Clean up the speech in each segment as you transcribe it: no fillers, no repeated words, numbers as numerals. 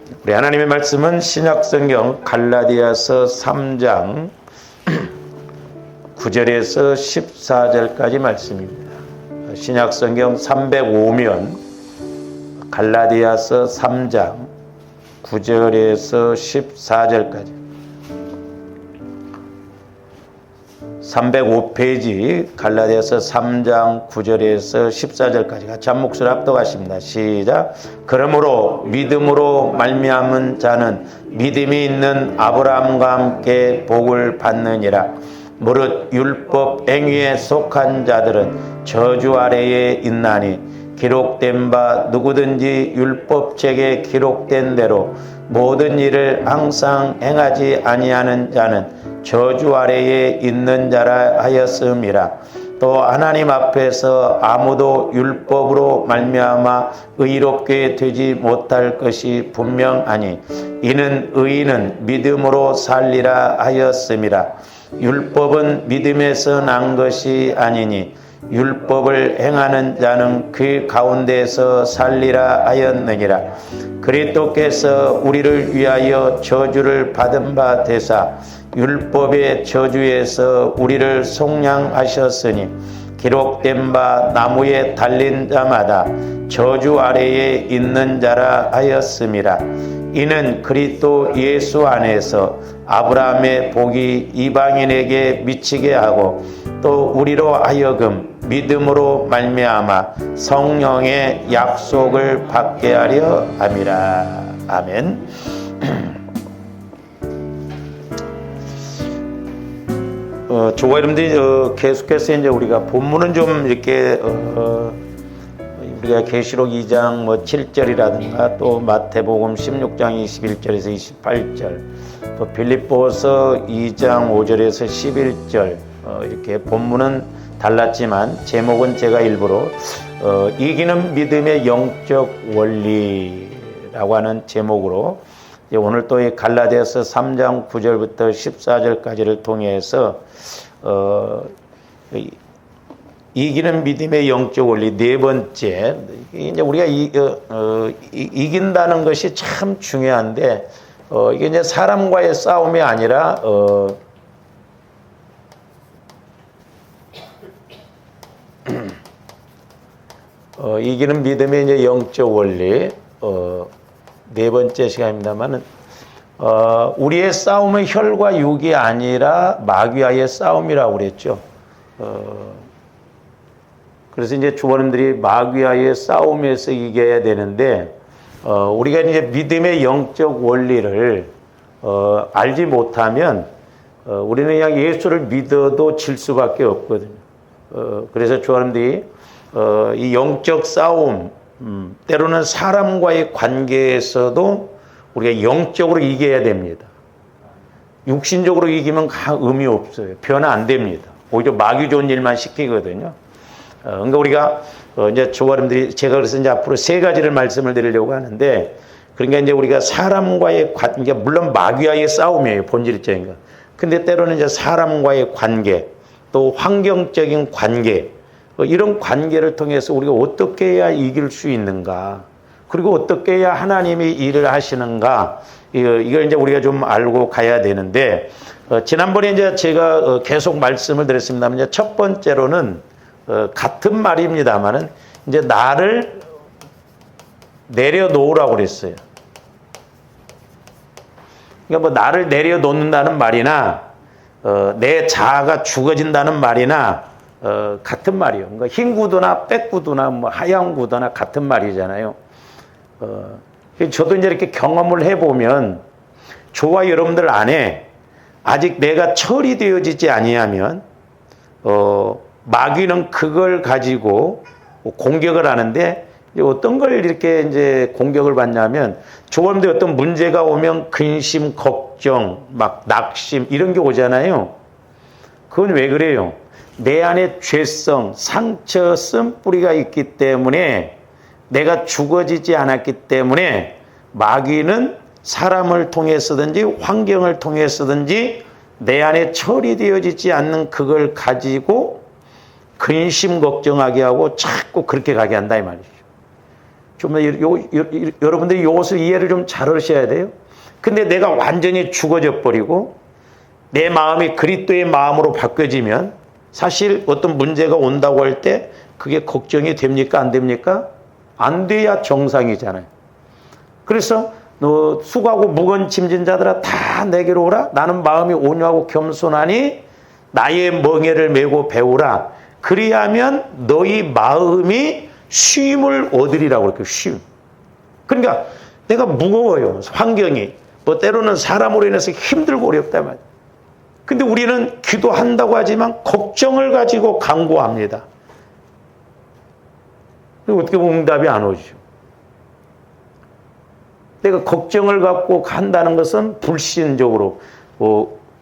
우리 하나님의 말씀은 신약성경 갈라디아서 3장 9절에서 14절까지 말씀입니다. 신약성경 305면 갈라디아서 3장 9절에서 14절까지 305페이지 갈라디아서 3장 9절에서 14절까지 같이 한 목소리 합독하십니다. 시작. 그러므로 믿음으로 말미암은 자는 믿음이 있는 아브라함과 함께 복을 받느니라. 무릇 율법 행위에 속한 자들은 저주 아래에 있나니 기록된 바 누구든지 율법책에 기록된 대로 모든 일을 항상 행하지 아니하는 자는 저주 아래에 있는 자라 하였음이라. 또 하나님 앞에서 아무도 율법으로 말미암아 의롭게 되지 못할 것이 분명하니 이는 의인은 믿음으로 살리라 하였음이라. 율법은 믿음에서 난 것이 아니니 율법을 행하는 자는 그 가운데서 살리라 하였느니라. 그리스도께서 우리를 위하여 저주를 받은 바 되사 율법의 저주에서 우리를 속량하셨으니 기록된 바 나무에 달린 자마다 저주 아래에 있는 자라 하였음이라. 이는 그리스도 예수 안에서 아브라함의 복이 이방인에게 미치게 하고 또 우리로 하여금 믿음으로 말미암아 성령의 약속을 받게 하려 함이라. 아멘. 조가 여러분들이 계속해서 이제 우리가 본문은 좀 이렇게 우리가 계시록 2장 7절이라든가 또 마태복음 16장 21절에서 28절 또 빌립보서 2장 5절에서 11절 이렇게 본문은 달랐지만 제목은 제가 일부러 이기는 믿음의 영적 원리라고 하는 제목으로 오늘 또 이 갈라디아서 3장 9절부터 14절까지를 통해서 이기는 믿음의 영적 원리 네 번째, 이제 우리가 이긴다는 것이 참 중요한데 이게 이제 사람과의 싸움이 아니라 이기는 믿음의 이제 영적 원리 네 번째 시간입니다만은 우리의 싸움은 혈과 육이 아니라 마귀와의 싸움이라고 그랬죠. 그래서 이제 주원님들이 마귀와의 싸움에서 이겨야 되는데 우리가 이제 믿음의 영적 원리를 알지 못하면 우리는 그냥 예수를 믿어도 질 수밖에 없거든요. 그래서 주원님들이 이 영적 싸움 때로는 사람과의 관계에서도 우리가 영적으로 이겨야 됩니다. 육신적으로 이기면 의미 없어요. 변화 안 됩니다. 오히려 마귀 좋은 일만 시키거든요. 그러니까 우리가 이제 조가님들이 제가 그래서 이제 앞으로 세 가지를 말씀을 드리려고 하는데 그러니까 이제 우리가 사람과의 관계 물론 마귀와의 싸움이에요. 본질적인 거. 근데 때로는 이제 사람과의 관계 또 환경적인 관계 이런 관계를 통해서 우리가 어떻게 해야 이길 수 있는가 그리고 어떻게 해야 하나님이 일을 하시는가 이걸 이제 우리가 좀 알고 가야 되는데 지난번에 이제 제가 계속 말씀을 드렸습니다만 이제 첫 번째로는 같은 말입니다만은 이제 나를 내려놓으라고 그랬어요. 그러니까 뭐 나를 내려놓는다는 말이나 내 자아가 죽어진다는 말이나 같은 말이에요. 그러니까 흰 구두나 백 구두나 뭐 하얀 구두나 같은 말이잖아요. 저도 이제 이렇게 경험을 해보면 저와 여러분들 안에 아직 내가 처리되어지지 아니하면 마귀는 그걸 가지고 공격을 하는데 어떤 걸 이렇게 이제 공격을 받냐면 저분들 어떤 문제가 오면 근심, 걱정, 막 낙심 이런 게 오잖아요. 그건 왜 그래요? 내 안에 죄성, 상처, 쓴뿌리가 있기 때문에 내가 죽어지지 않았기 때문에 마귀는 사람을 통해서든지 환경을 통해서든지 내 안에 처리되어지지 않는 그걸 가지고 근심 걱정하게 하고 자꾸 그렇게 가게 한다 이 말이죠. 좀 여러분들이 이것을 이해를 좀 잘 하셔야 돼요. 근데 내가 완전히 죽어져 버리고 내 마음이 그리스도의 마음으로 바뀌어지면 사실 어떤 문제가 온다고 할 때 그게 걱정이 됩니까? 안 됩니까? 안 돼야 정상이잖아요. 그래서 너 수고하고 무거운 짐진 자들아 다 내게로 오라. 나는 마음이 온유하고 겸손하니 나의 멍에를 메고 배우라. 그리하면 너희 마음이 쉼을 얻으리라고 그렇게 쉼. 그러니까 내가 무거워요. 환경이. 뭐 때로는 사람으로 인해서 힘들고 어렵단 말이에요. 근데 우리는 기도한다고 하지만 걱정을 가지고 간구합니다. 어떻게 보면 응답이 안 오죠. 내가 걱정을 갖고 간다는 것은 불신적으로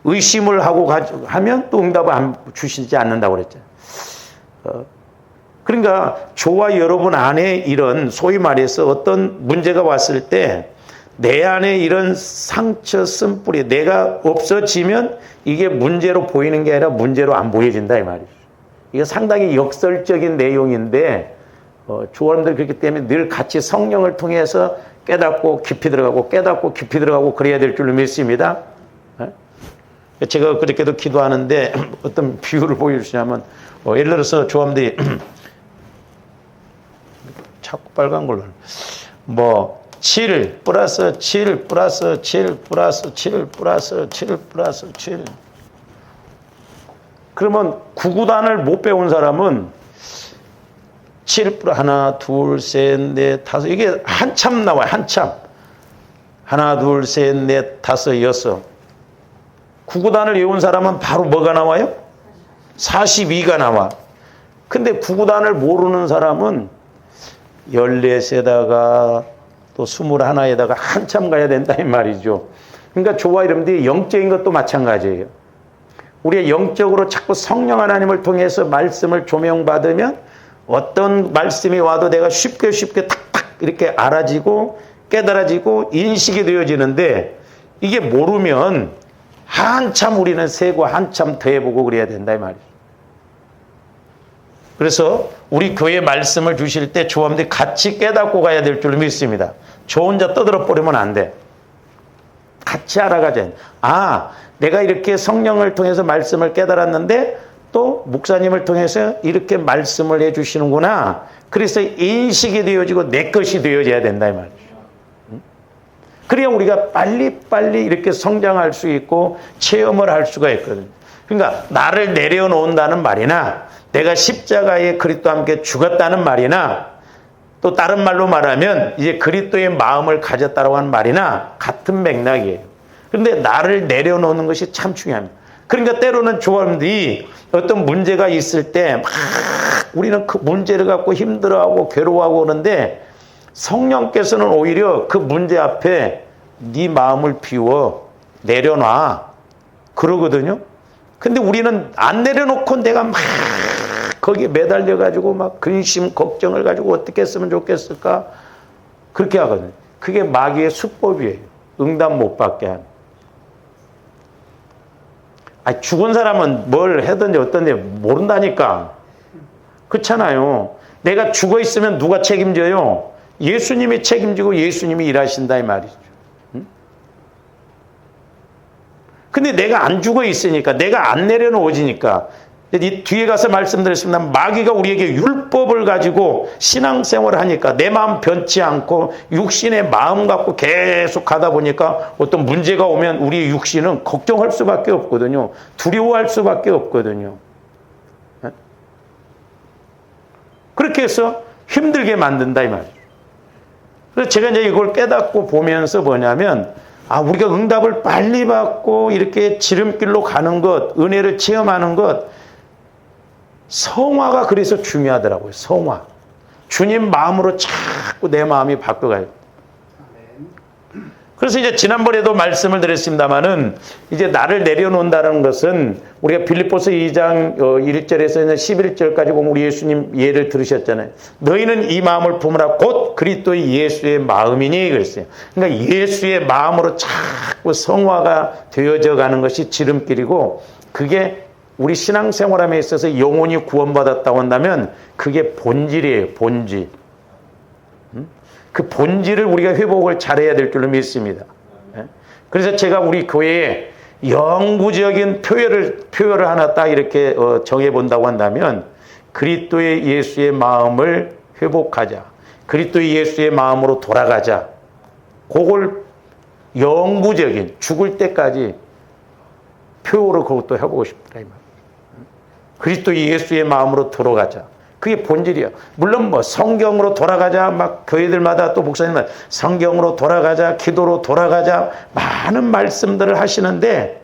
의심을 하고 하면 또 응답을 안 주시지 않는다고 그랬잖아요. 그러니까 저와 여러분 안에 이런 소위 말해서 어떤 문제가 왔을 때 내 안에 이런 상처 쓴뿌리 내가 없어지면 이게 문제로 보이는 게 아니라 문제로 안 보여진다 이 말이죠. 이게 상당히 역설적인 내용인데 조언들 그렇기 때문에 늘 같이 성령을 통해서 깨닫고 깊이 들어가고 깨닫고 깊이 들어가고 그래야 될 줄로 믿습니다. 제가 그렇게도 기도하는데 어떤 비유를 보여주시냐면 예를 들어서 조함들이 자꾸 빨간 걸로 7 플러스 7 플러스 7 플러스 7 플러스 7 플러스 7 그러면 구구단을 못 배운 사람은 7 플러스 하나 둘 셋 넷 다섯 이게 한참 나와요. 한참 하나 둘 셋 넷 다섯 여섯 구구단을 외운 사람은 바로 뭐가 나와요? 42가 나와. 근데 구구단을 모르는 사람은 14세다가 또 21에다가 한참 가야 된다 이 말이죠. 그러니까 저와 여러분들이 영적인 것도 마찬가지예요. 우리가 영적으로 자꾸 성령 하나님을 통해서 말씀을 조명받으면 어떤 말씀이 와도 내가 쉽게 탁탁 이렇게 알아지고 깨달아지고 인식이 되어지는데 이게 모르면 한참 우리는 세고 한참 더 해보고 그래야 된다 이 말이죠. 그래서 우리 교회 말씀을 주실 때 조함들이 같이 깨닫고 가야 될 줄 믿습니다. 저 혼자 떠들어 버리면 안 돼. 같이 알아가자. 내가 이렇게 성령을 통해서 말씀을 깨달았는데 또 목사님을 통해서 이렇게 말씀을 해주시는구나. 그래서 인식이 되어지고 내 것이 되어져야 된다 이 말이죠. 그래야 우리가 빨리빨리 이렇게 성장할 수 있고 체험을 할 수가 있거든요. 그러니까 나를 내려놓는다는 말이나 내가 십자가에 그리스도와 함께 죽었다는 말이나 또 다른 말로 말하면 이제 그리스도의 마음을 가졌다라고 하는 말이나 같은 맥락이에요. 그런데 나를 내려놓는 것이 참 중요합니다. 그러니까 때로는 조합원들이 어떤 문제가 있을 때 막 우리는 그 문제를 갖고 힘들어하고 괴로워하고 그러는데 성령께서는 오히려 그 문제 앞에 네 마음을 비워 내려놔 그러거든요. 근데 우리는 안 내려놓고 내가 막 거기에 매달려가지고 막 근심, 걱정을 가지고 어떻게 했으면 좋겠을까? 그렇게 하거든요. 그게 마귀의 수법이에요. 응답 못 받게 하는. 죽은 사람은 뭘 하든지 어떤지 모른다니까. 그렇잖아요. 내가 죽어 있으면 누가 책임져요? 예수님이 책임지고 예수님이 일하신다 이 말이죠. 근데 내가 안 죽어 있으니까 내가 안 내려놓아지니까 이 뒤에 가서 말씀드렸습니다. 마귀가 우리에게 율법을 가지고 신앙생활을 하니까 내 마음 변치 않고 육신의 마음 갖고 계속 가다 보니까 어떤 문제가 오면 우리 육신은 걱정할 수밖에 없거든요. 두려워할 수밖에 없거든요. 그렇게 해서 힘들게 만든다 이 말이에요. 그래서 제가 이제 이걸 깨닫고 보면서 뭐냐면 우리가 응답을 빨리 받고 이렇게 지름길로 가는 것, 은혜를 체험하는 것, 성화가 그래서 중요하더라고요. 성화. 주님 마음으로 자꾸 내 마음이 바뀌어가요. 그래서 이제 지난번에도 말씀을 드렸습니다만은 이제 나를 내려놓는다는 것은 우리가 빌립보서 2장 1절에서 11절까지 보면 우리 예수님 예를 들으셨잖아요. 너희는 이 마음을 품으라 곧 그리스도의 예수의 마음이니 그랬어요. 그러니까 예수의 마음으로 자꾸 성화가 되어져 가는 것이 지름길이고 그게 우리 신앙생활함에 있어서 영혼이 구원받았다고 한다면 그게 본질이에요. 본질. 그 본질을 우리가 회복을 잘해야 될 줄로 믿습니다. 그래서 제가 우리 교회에 영구적인 표현을 하나 딱 이렇게 정해본다고 한다면 그리스도의 예수의 마음을 회복하자. 그리스도의 예수의 마음으로 돌아가자. 그걸 영구적인 죽을 때까지 표현을 그것도 해보고 싶다. 그리스도의 예수의 마음으로 돌아가자. 그게 본질이야. 물론 뭐 성경으로 돌아가자, 막 교회들마다 또 목사님은 성경으로 돌아가자, 기도로 돌아가자, 많은 말씀들을 하시는데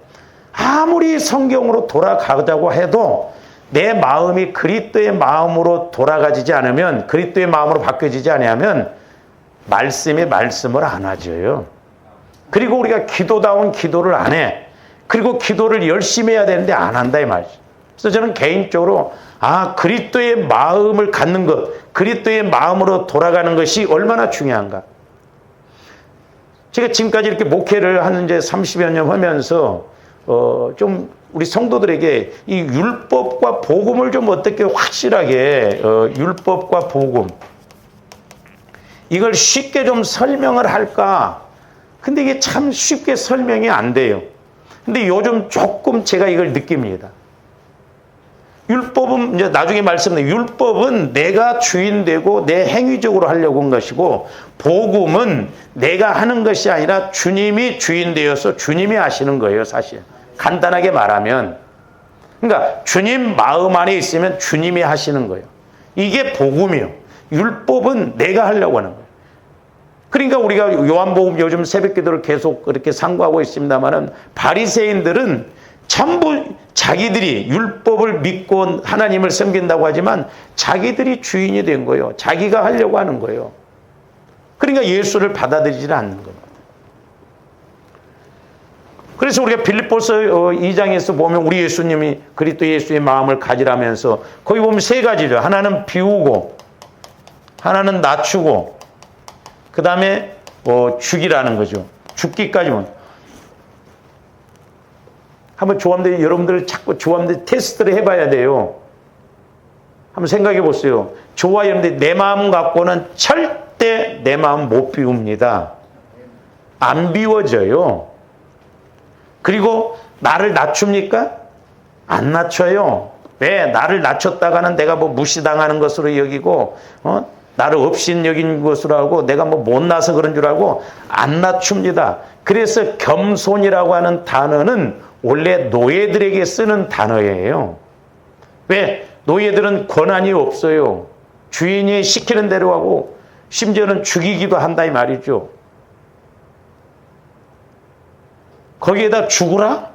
아무리 성경으로 돌아가자고 해도 내 마음이 그리스도의 마음으로 돌아가지지 않으면, 그리스도의 마음으로 바뀌어지지 않으면 말씀이 말씀을 안 하죠. 그리고 우리가 기도다운 기도를 안 해. 그리고 기도를 열심히 해야 되는데 안 한다 이 말이죠. 그래서 저는 개인적으로 그리스도의 마음을 갖는 것, 그리스도의 마음으로 돌아가는 것이 얼마나 중요한가. 제가 지금까지 이렇게 목회를 한 이제 30여 년 하면서 좀 우리 성도들에게 이 율법과 복음을 좀 어떻게 확실하게 율법과 복음 이걸 쉽게 좀 설명을 할까. 근데 이게 참 쉽게 설명이 안 돼요. 근데 요즘 조금 제가 이걸 느낍니다. 율법은 이제 나중에 말씀드린 율법은 내가 주인 되고 내 행위적으로 하려고 한 것이고 복음은 내가 하는 것이 아니라 주님이 주인 되어서 주님이 하시는 거예요, 사실. 간단하게 말하면. 그러니까 주님 마음 안에 있으면 주님이 하시는 거예요. 이게 복음이요. 율법은 내가 하려고 하는 거예요. 그러니까 우리가 요한복음 요즘 새벽기도를 계속 그렇게 상고하고 있습니다만은 바리새인들은 전부 자기들이 율법을 믿고 하나님을 섬긴다고 하지만 자기들이 주인이 된 거예요. 자기가 하려고 하는 거예요. 그러니까 예수를 받아들이지 않는 겁니다. 그래서 우리가 빌립보서 2장에서 보면 우리 예수님이 그리스도 예수의 마음을 가지라면서 거기 보면 세 가지죠. 하나는 비우고, 하나는 낮추고, 그 다음에 죽이라는 거죠. 죽기까지만. 한번 조합들, 여러분들 자꾸 조합들 테스트를 해봐야 돼요. 한번 생각해 보세요. 저와 여러분들 내 마음 갖고는 절대 내 마음 못 비웁니다. 안 비워져요. 그리고 나를 낮춥니까? 안 낮춰요. 왜? 나를 낮췄다가는 내가 뭐 무시당하는 것으로 여기고, 나를 업신 여긴 것으로 하고, 내가 뭐 못나서 그런 줄 알고, 안 낮춥니다. 그래서 겸손이라고 하는 단어는 원래 노예들에게 쓰는 단어예요. 왜? 노예들은 권한이 없어요. 주인이 시키는 대로 하고, 심지어는 죽이기도 한다 이 말이죠. 거기에다 죽으라?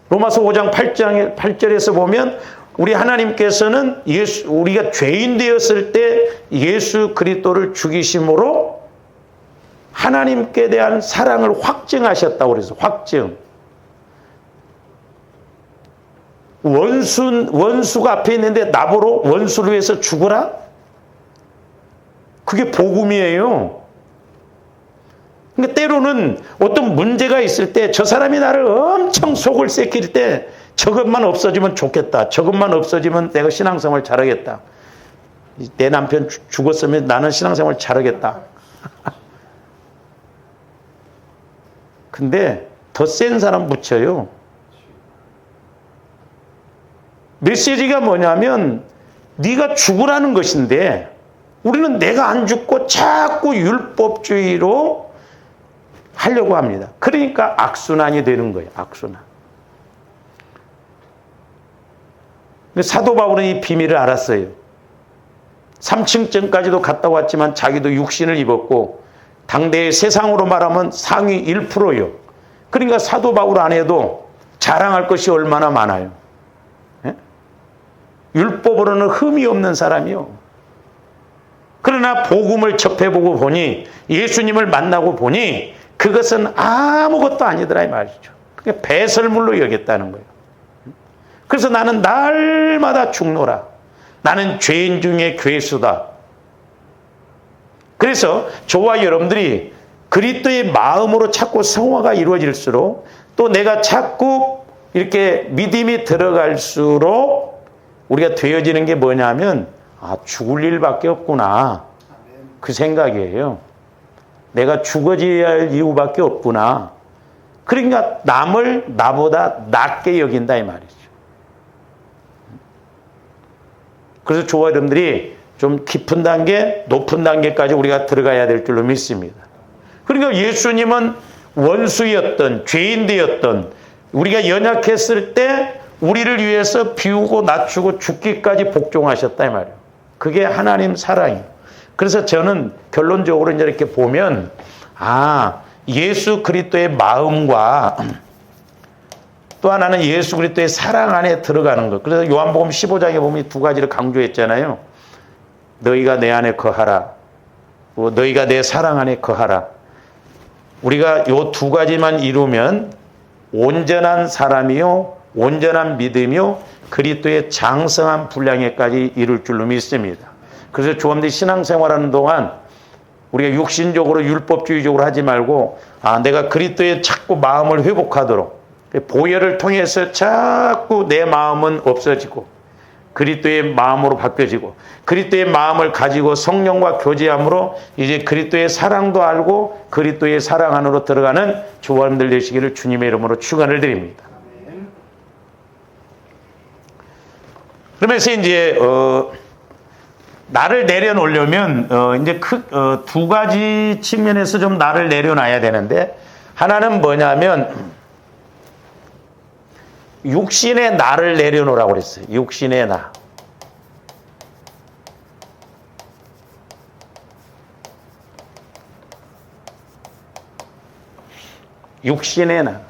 로마서 5장 8절에서 보면 우리 하나님께서는 우리가 죄인 되었을 때 예수 그리스도를 죽이심으로 하나님께 대한 사랑을 확증하셨다고 그래서 확증. 원수가 앞에 있는데 나보러 원수를 위해서 죽으라? 그게 복음이에요. 그러니까 때로는 어떤 문제가 있을 때 저 사람이 나를 엄청 속을 새길 때 저것만 없어지면 좋겠다. 저것만 없어지면 내가 신앙생활 잘하겠다. 내 남편 죽었으면 나는 신앙생활 잘하겠다. 근데 더 센 사람 붙여요. 메시지가 뭐냐면 네가 죽으라는 것인데 우리는 내가 안 죽고 자꾸 율법주의로 하려고 합니다. 그러니까 악순환이 되는 거예요. 악순환. 사도 바울은 이 비밀을 알았어요. 3층쯤까지도 갔다 왔지만 자기도 육신을 입었고 당대의 세상으로 말하면 상위 1%요. 그러니까 사도 바울 안에도 자랑할 것이 얼마나 많아요. 예? 율법으로는 흠이 없는 사람이요. 그러나 복음을 접해보고 보니 예수님을 만나고 보니 그것은 아무것도 아니더라 이 말이죠. 그게 배설물로 여겼다는 거예요. 그래서 나는 날마다 죽노라. 나는 죄인 중에 괴수다. 그래서 저와 여러분들이 그리스도의 마음으로 자꾸 성화가 이루어질수록 또 내가 자꾸 이렇게 믿음이 들어갈수록 우리가 되어지는 게 뭐냐면 죽을 일밖에 없구나. 그 생각이에요. 내가 죽어져야 할 이유밖에 없구나. 그러니까 남을 나보다 낫게 여긴다 이 말이죠. 그래서 조화 여러분들이 좀 깊은 단계, 높은 단계까지 우리가 들어가야 될 줄로 믿습니다. 그러니까 예수님은 원수였던, 죄인되었던, 우리가 연약했을 때 우리를 위해서 비우고 낮추고 죽기까지 복종하셨다 이 말이에요. 그게 하나님 사랑이에요. 그래서 저는 결론적으로 이제 이렇게 보면, 예수 그리스도의 마음과 또 하나는 예수 그리스도의 사랑 안에 들어가는 것. 그래서 요한복음 15장에 보면 두 가지를 강조했잖아요. 너희가 내 안에 거하라. 너희가 내 사랑 안에 거하라. 우리가 요 두 가지만 이루면 온전한 사람이요, 온전한 믿음이요, 그리스도의 장성한 분량에까지 이룰 줄로 믿습니다. 그래서 조합들이 신앙생활하는 동안 우리가 육신적으로 율법주의적으로 하지 말고 내가 그리스도의 자꾸 마음을 회복하도록 보혈을 통해서 자꾸 내 마음은 없어지고 그리스도의 마음으로 바뀌어지고 그리스도의 마음을 가지고 성령과 교제함으로 이제 그리스도의 사랑도 알고 그리스도의 사랑 안으로 들어가는 조합들 되시기를 주님의 이름으로 축원을 드립니다. 그러면서 이제 나를 내려놓으려면 이제 두 가지 측면에서 좀 나를 내려놔야 되는데, 하나는 뭐냐면 육신의 나를 내려놓으라고 그랬어요. 육신의 나. 육신의 나.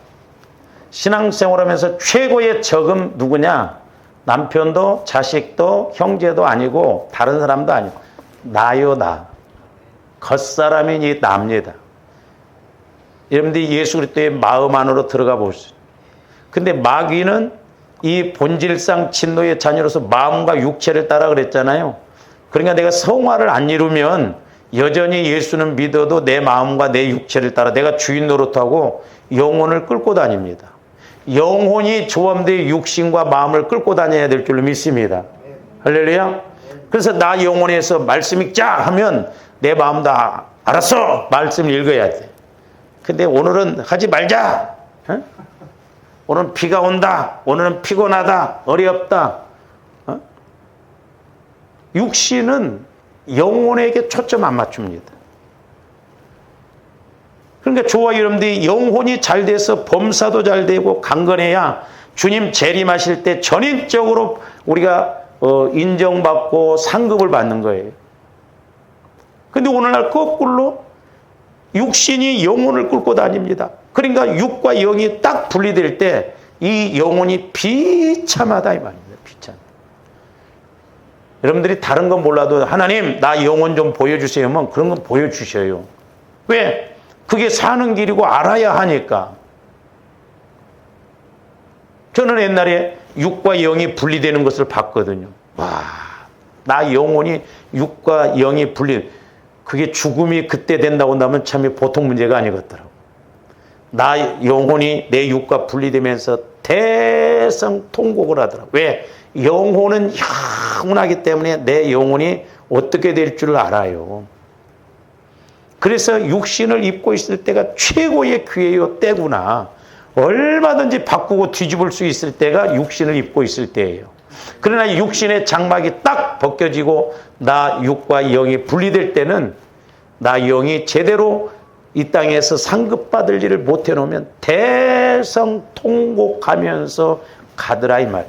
신앙생활하면서 최고의 적은 누구냐? 남편도 자식도 형제도 아니고 다른 사람도 아니고 나요 나. 겉사람이 납니다. 여러분들이 예수 그리스도의 마음 안으로 들어가 보십시오. 근데 마귀는 이 본질상 진노의 자녀로서 마음과 육체를 따라 그랬잖아요. 그러니까 내가 성화를 안 이루면 여전히 예수는 믿어도 내 마음과 내 육체를 따라 내가 주인 노릇하고 영혼을 끌고 다닙니다. 영혼이 조함되어 육신과 마음을 끌고 다녀야 될 줄로 믿습니다. 할렐루야. 그래서 나 영혼에서 말씀 읽자 하면 내 마음 다 알았어. 말씀 읽어야 돼. 근데 오늘은 하지 말자. 어? 오늘은 비가 온다. 오늘은 피곤하다. 어렵다. 어? 육신은 영혼에게 초점 안 맞춥니다. 그러니까 저와 여러분들이 영혼이 잘 돼서 범사도 잘 되고 강건해야 주님 재림하실 때 전인적으로 우리가 인정받고 상급을 받는 거예요. 근데 오늘날 거꾸로 육신이 영혼을 끌고 다닙니다. 그러니까 육과 영이 딱 분리될 때 이 영혼이 비참하다 이 말입니다. 비참. 여러분들이 다른 건 몰라도 하나님 나 영혼 좀 보여주세요 하면 그런 건 보여주셔요. 왜? 그게 사는 길이고 알아야 하니까. 저는 옛날에 육과 영이 분리되는 것을 봤거든요. 와, 나 영혼이 육과 영이 그게 죽음이 그때 된다고 한다면 참 보통 문제가 아니겠더라고. 나 영혼이 내 육과 분리되면서 대성통곡을 하더라고. 왜? 영혼은 영원하기 때문에 내 영혼이 어떻게 될 줄 알아요. 그래서 육신을 입고 있을 때가 최고의 기회요 때구나. 얼마든지 바꾸고 뒤집을 수 있을 때가 육신을 입고 있을 때예요. 그러나 육신의 장막이 딱 벗겨지고 나 육과 영이 분리될 때는 나 영이 제대로 이 땅에서 상급받을 일을 못 해놓으면 대성통곡하면서 가더라 이 말.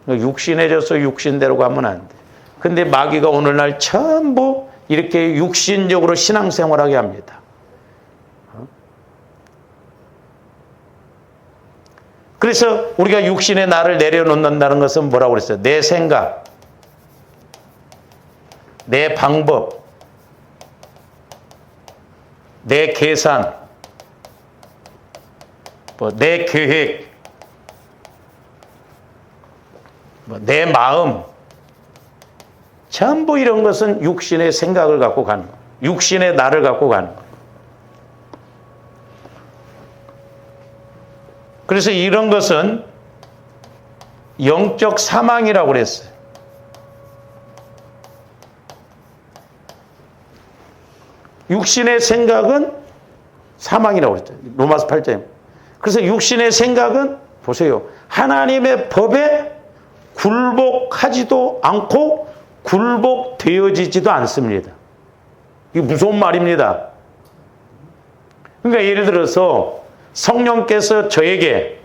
육신해져서 육신대로 가면 안 돼. 근데 마귀가 오늘날 전부 이렇게 육신적으로 신앙생활하게 합니다. 그래서 우리가 육신의 나를 내려놓는다는 것은 뭐라고 그랬어요? 내 생각, 내 방법, 내 계산, 내 계획, 내 마음, 전부 이런 것은 육신의 생각을 갖고 가는 거예요. 육신의 나를 갖고 가는 거예요. 그래서 이런 것은 영적 사망이라고 그랬어요. 육신의 생각은 사망이라고 그랬죠. 로마서 8장. 그래서 육신의 생각은 보세요. 하나님의 법에 굴복하지도 않고 굴복되어지지도 않습니다. 이게 무서운 말입니다. 그러니까 예를 들어서 성령께서 저에게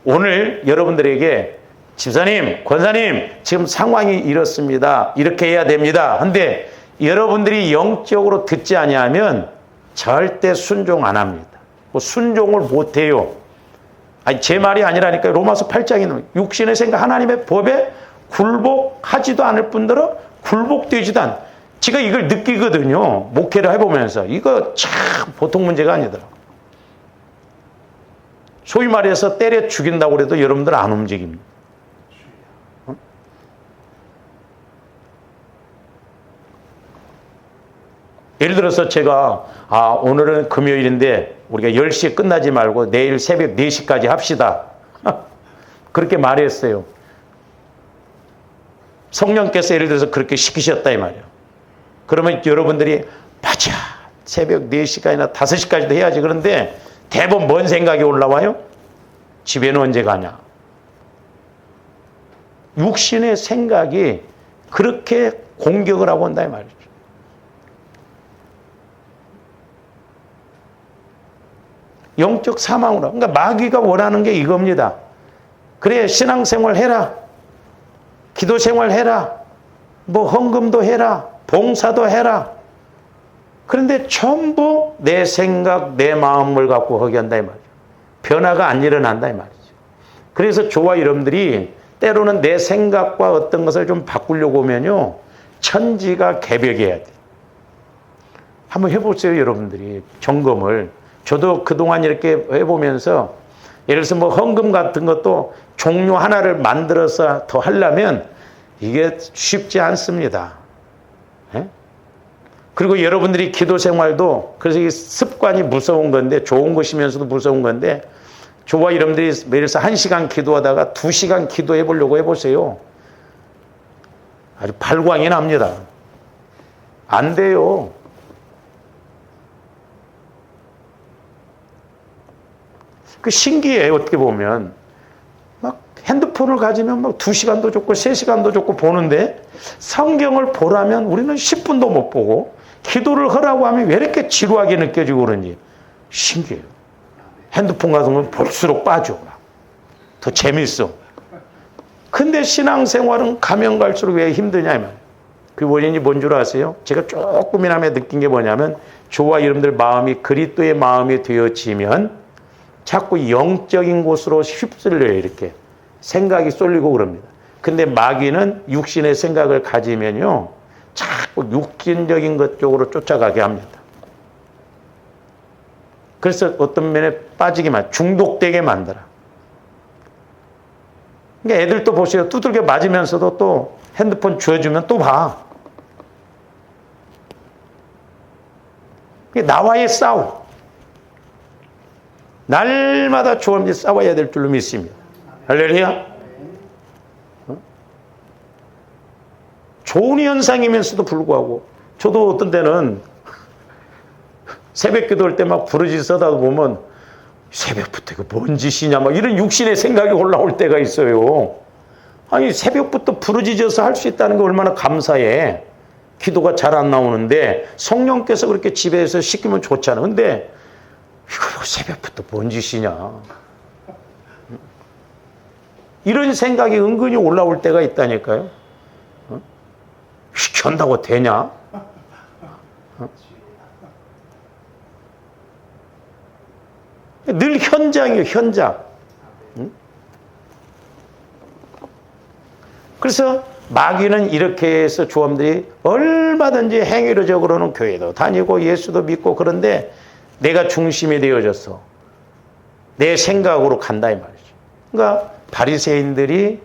오늘 여러분들에게 집사님, 권사님, 지금 상황이 이렇습니다. 이렇게 해야 됩니다. 근데 여러분들이 영적으로 듣지 아니하면 절대 순종 안 합니다. 순종을 못 해요. 아니, 제 말이 아니라니까요. 로마서 8장에 육신의 생각, 하나님의 법에 굴복하지도 않을 뿐더러 굴복되지도 않. 제가 이걸 느끼거든요. 목회를 해보면서. 이거 참 보통 문제가 아니더라고요. 소위 말해서 때려 죽인다고 그래도 여러분들 안 움직입니다. 예를 들어서 제가 오늘은 금요일인데 우리가 10시에 끝나지 말고 내일 새벽 4시까지 합시다. 그렇게 말했어요. 성령께서 예를 들어서 그렇게 시키셨다 이 말이에요. 그러면 여러분들이 맞아. 새벽 4시까지나 5시까지도 해야지. 그런데 대부분 뭔 생각이 올라와요? 집에는 언제 가냐? 육신의 생각이 그렇게 공격을 하고 온다 이 말이죠. 영적 사망으로. 그러니까 마귀가 원하는 게 이겁니다. 그래, 신앙생활 해라. 기도생활 해라. 뭐 헌금도 해라. 봉사도 해라. 그런데 전부 내 생각, 내 마음을 갖고 하게 한다 이 말이죠. 변화가 안 일어난다 이 말이죠. 그래서 저와 여러분들이 때로는 내 생각과 어떤 것을 좀 바꾸려고 하면요. 천지가 개벽해야 돼. 한번 해보세요, 여러분들이. 점검을. 저도 그동안 이렇게 해보면서 예를 들어서 뭐 헌금 같은 것도 종류 하나를 만들어서 더 하려면 이게 쉽지 않습니다. 예? 그리고 여러분들이 기도 생활도 그래서 이 습관이 무서운 건데 좋은 것이면서도 무서운 건데 저와 여러분들이 예를 들어서 1시간 기도하다가 2시간 기도해 보려고 해보세요. 아주 발광이 납니다. 안 돼요. 그 신기해요. 어떻게 보면 막 핸드폰을 가지면 막 2시간도 좋고 3시간도 좋고 보는데 성경을 보라면 우리는 10분도 못 보고 기도를 하라고 하면 왜 이렇게 지루하게 느껴지고 그런지 신기해요. 핸드폰 같은 건 볼수록 빠져. 더 재밌어. 근데 신앙생활은 가면 갈수록 왜 힘드냐 이 말. 그 원인이 뭔 줄 아세요? 제가 조금이나마 느낀 게 뭐냐면 저와 여러분들 마음이 그리스도의 마음이 되어지면 자꾸 영적인 곳으로 휩쓸려요. 이렇게 생각이 쏠리고 그럽니다. 근데 마귀는 육신의 생각을 가지면요 자꾸 육신적인 것 쪽으로 쫓아가게 합니다. 그래서 어떤 면에 빠지게만 중독되게 만들어. 그러니까 애들도 보세요. 두들겨 맞으면서도 또 핸드폰 주워주면 또 봐. 나와의 싸움. 날마다 조금씩 싸워야 될 줄로 믿습니다. 할렐루야. 좋은 현상이면서도 불구하고 저도 어떤 때는 새벽 기도할 때 막 부르짖어다 보면 새벽부터 이거 뭔 짓이냐 막 이런 육신의 생각이 올라올 때가 있어요. 아니 새벽부터 부르짖어서 할 수 있다는 게 얼마나 감사해. 기도가 잘 안 나오는데 성령께서 그렇게 집에서 시키면 좋잖아. 근데 이거 새벽부터 뭔 짓이냐. 이런 생각이 은근히 올라올 때가 있다니까요. 시켜한다고 되냐? 늘 현장이에요, 현장. 그래서 마귀는 이렇게 해서 조함들이 얼마든지 행위적으로는 교회도 다니고 예수도 믿고 그런데 내가 중심이 되어졌어. 내 생각으로 간다 이 말이죠. 그러니까 바리새인들이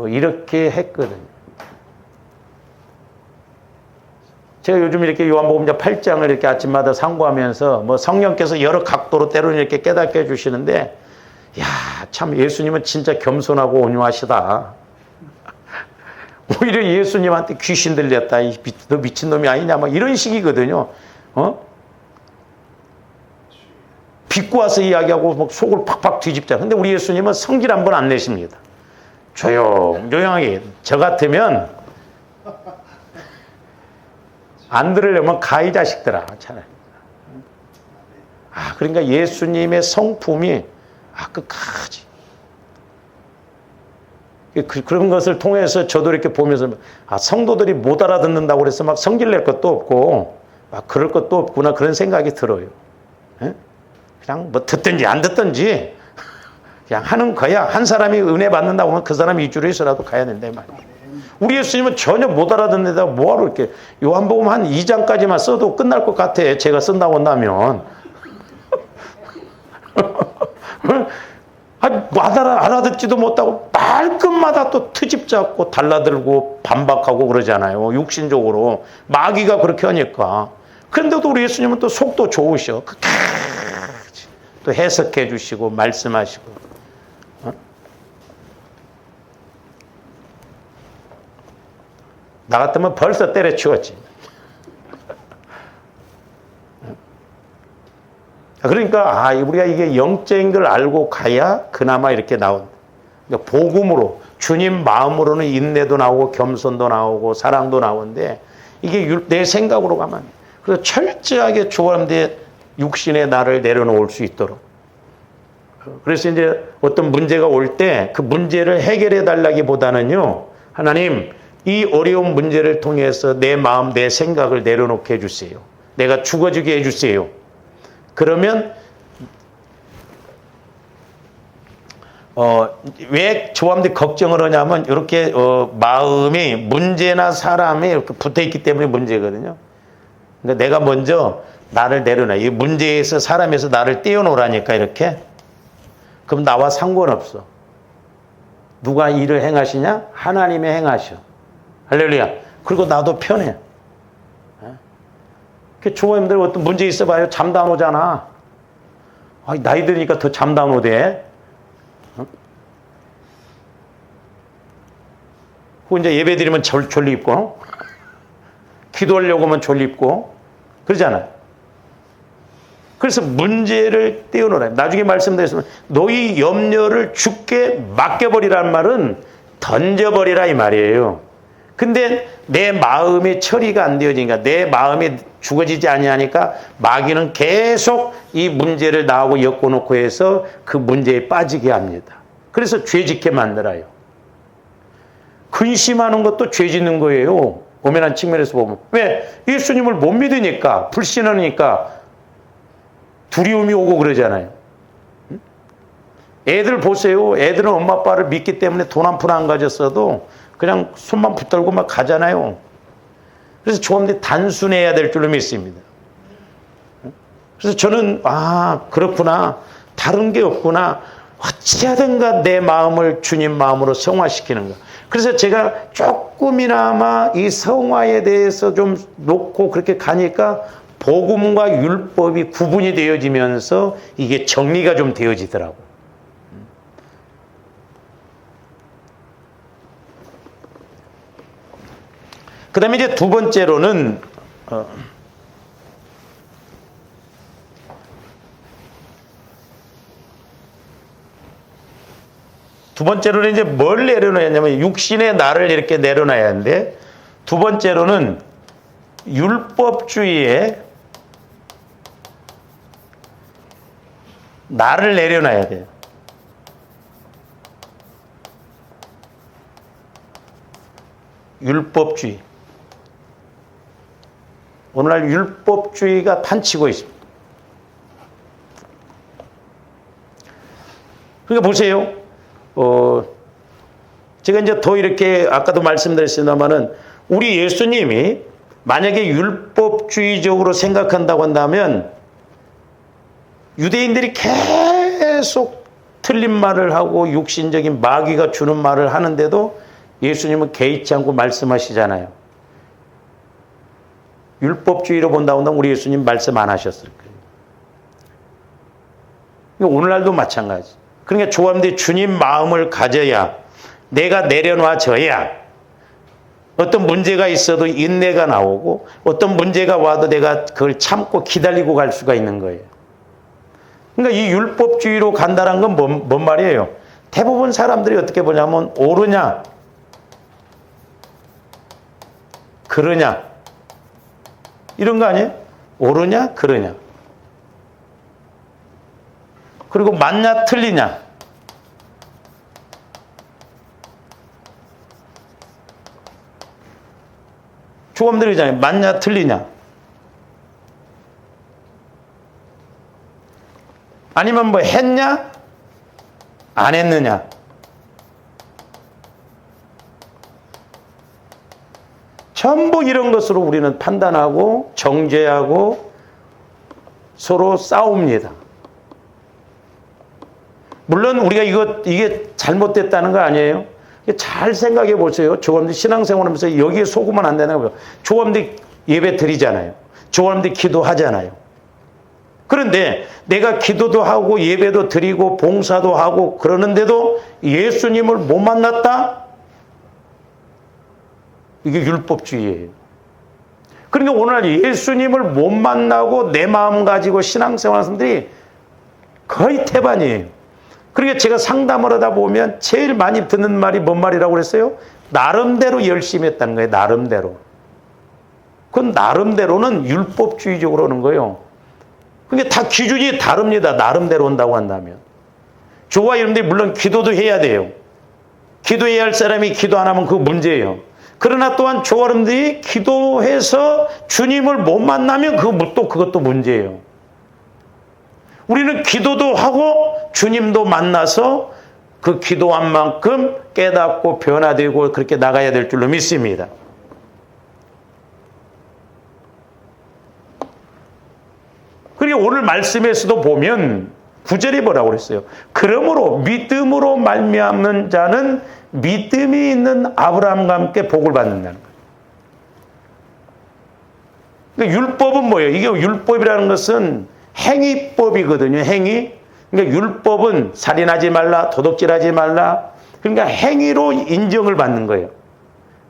이렇게 했거든요. 제가 요즘 이렇게 요한복음 8장을 이렇게 아침마다 상고하면서 뭐 성령께서 여러 각도로 때로는 이렇게 깨닫게 해주시는데, 야, 참 예수님은 진짜 겸손하고 온유하시다. 오히려 예수님한테 귀신 들렸다. 너 미친놈이 아니냐. 막 이런 식이거든요. 빚고 와서 이야기하고 막 속을 팍팍 뒤집자. 근데 우리 예수님은 성질 한 번 안 내십니다. 조용하게. 저 같으면 안 들으려면 가, 이 자식들아. 차라리. 그러니까 예수님의 성품이 끝까지. 그런 것을 통해서 저도 이렇게 보면서 성도들이 못 알아듣는다고 그래서 막 성질 낼 것도 없고 막 그럴 것도 없구나 그런 생각이 들어요. 그냥 뭐 듣든지 안 듣든지 그냥 하는 거야. 한 사람이 은혜 받는다고 하면 그 사람이 이주로 해서라도 가야 된다 말이야. 우리 예수님은 전혀 못 알아듣는데다 뭐하러 이렇게 요한복음 한 2장까지만 써도 끝날 것 같아. 제가 쓴다고 한다면. 알아듣지도 못하고 말끝마다 또 트집 잡고 달라들고 반박하고 그러잖아요. 육신적으로. 마귀가 그렇게 하니까. 그런데도 우리 예수님은 또 속도 좋으셔. 또 해석해 주시고 말씀하시고. 나 같으면 벌써 때려치웠지. 그러니까 우리가 이게 영적인 걸 알고 가야 그나마 이렇게 나온다. 그러니까 복음으로 주님 마음으로는 인내도 나오고 겸손도 나오고 사랑도 나오는데 이게 내 생각으로 가면 안 돼. 그래서 철저하게 주님의 육신의 나를 내려놓을 수 있도록. 그래서 이제 어떤 문제가 올 때 그 문제를 해결해 달라기보다는요, 하나님 이 어려운 문제를 통해서 내 마음, 내 생각을 내려놓게 해주세요. 내가 죽어지게 해주세요. 그러면 왜 조함들이 걱정을 하냐면 이렇게 마음이 문제나 사람이 이렇게 붙어있기 때문에 문제거든요. 그러니까 내가 먼저 나를 내려놔. 이 문제에서 사람에서 나를 떼어놓으라니까 이렇게. 그럼 나와 상관없어. 누가 일을 행하시냐? 하나님이 행하셔. 할렐루야. 그리고 나도 편해. 조함들 어떤 문제 있어봐요. 잠도 안 오잖아. 나이 드니까 더 잠도 안 오대. 그 이제 예배 드리면 졸립고, 기도하려고 하면 졸립고, 그러잖아요. 그래서 문제를 떼어놓으라. 나중에 말씀드렸으면 너희 염려를 주께 맡겨버리라는 말은 던져버리라 이 말이에요. 근데 내 마음이 처리가 안 되어지니까 내 마음이 죽어지지 아니하니까 마귀는 계속 이 문제를 나하고 엮어놓고 해서 그 문제에 빠지게 합니다. 그래서 죄짓게 만들어요. 근심하는 것도 죄 짓는 거예요. 엄연한 측면에서 보면. 왜? 예수님을 못 믿으니까, 불신하니까 두려움이 오고 그러잖아요. 애들 보세요. 애들은 엄마 아빠를 믿기 때문에 돈 한 푼 안 가졌어도 그냥 손만 붙들고 막 가잖아요. 그래서 조금더 단순해야 될 줄로 믿습니다. 그래서 저는 그렇구나. 다른 게 없구나. 어찌하든가 내 마음을 주님 마음으로 성화시키는 거. 그래서 제가 조금이나마 이 성화에 대해서 좀 놓고 그렇게 가니까 복음과 율법이 구분이 되어지면서 이게 정리가 좀 되어지더라고요. 그 다음에 이제 두 번째로는, 이제 뭘 내려놔야 하냐면 육신의 나를 이렇게 내려놔야 하는데, 두 번째로는 율법주의에 나를 내려놔야 돼요. 율법주의. 오늘날 율법주의가 판치고 있습니다. 그러니까 보세요. 제가 이제 더 이렇게 아까도 말씀드렸습니다만은 우리 예수님이 만약에 율법주의적으로 생각한다고 한다면 유대인들이 계속 틀린 말을 하고 육신적인 마귀가 주는 말을 하는데도 예수님은 개의치 않고 말씀하시잖아요. 율법주의로 본다고 한다면 우리 예수님 말씀 안 하셨을 거예요. 오늘날도 마찬가지. 그러니까 조함들이 주님 마음을 가져야 내가 내려놔져야 어떤 문제가 있어도 인내가 나오고 어떤 문제가 와도 내가 그걸 참고 기다리고 갈 수가 있는 거예요. 그러니까 이 율법주의로 간다는 건 뭔 말이에요? 대부분 사람들이 어떻게 보냐면 옳으냐 그러냐 이런 거 아니에요? 옳으냐 그러냐 그리고 맞냐 틀리냐 조감들이잖아요. 맞냐 틀리냐 아니면 뭐 했냐 안 했느냐 전부 이런 것으로 우리는 판단하고 정죄하고 서로 싸웁니다. 물론 우리가 이게 잘못됐다는 거 아니에요. 잘 생각해 보세요. 조감들 신앙생활하면서 여기에 속으면 안 되는 거예요. 조감들 예배 드리잖아요. 조감들 기도하잖아요. 그런데 내가 기도도 하고 예배도 드리고 봉사도 하고 그러는데도 예수님을 못 만났다? 이게 율법주의예요. 그러니까 오늘날 예수님을 못 만나고 내 마음 가지고 신앙생활하는 사람들이 거의 태반이에요. 그러니까 제가 상담을 하다 보면 제일 많이 듣는 말이 뭔 말이라고 그랬어요? 나름대로 열심히 했다는 거예요. 나름대로. 그건 나름대로는 율법주의적으로 하는 거예요. 그러니까 다 기준이 다릅니다. 나름대로 온다고 한다면. 저와 여러분들이 물론 기도도 해야 돼요. 기도해야 할 사람이 기도 안 하면 그거 문제예요. 그러나 또한 저와 여러분들이 기도해서 주님을 못 만나면 그것도 문제예요. 우리는 기도도 하고 주님도 만나서 그 기도한 만큼 깨닫고 변화되고 그렇게 나가야 될 줄로 믿습니다. 그리고 오늘 말씀에서도 보면 9절이 뭐라고 그랬어요? 그러므로 믿음으로 말미암는 자는 믿음이 있는 아브라함과 함께 복을 받는다는 거예요. 그러니까 율법은 뭐예요? 이게 율법이라는 것은 행위법이거든요. 행위. 그러니까 율법은 살인하지 말라, 도둑질하지 말라. 그러니까 행위로 인정을 받는 거예요.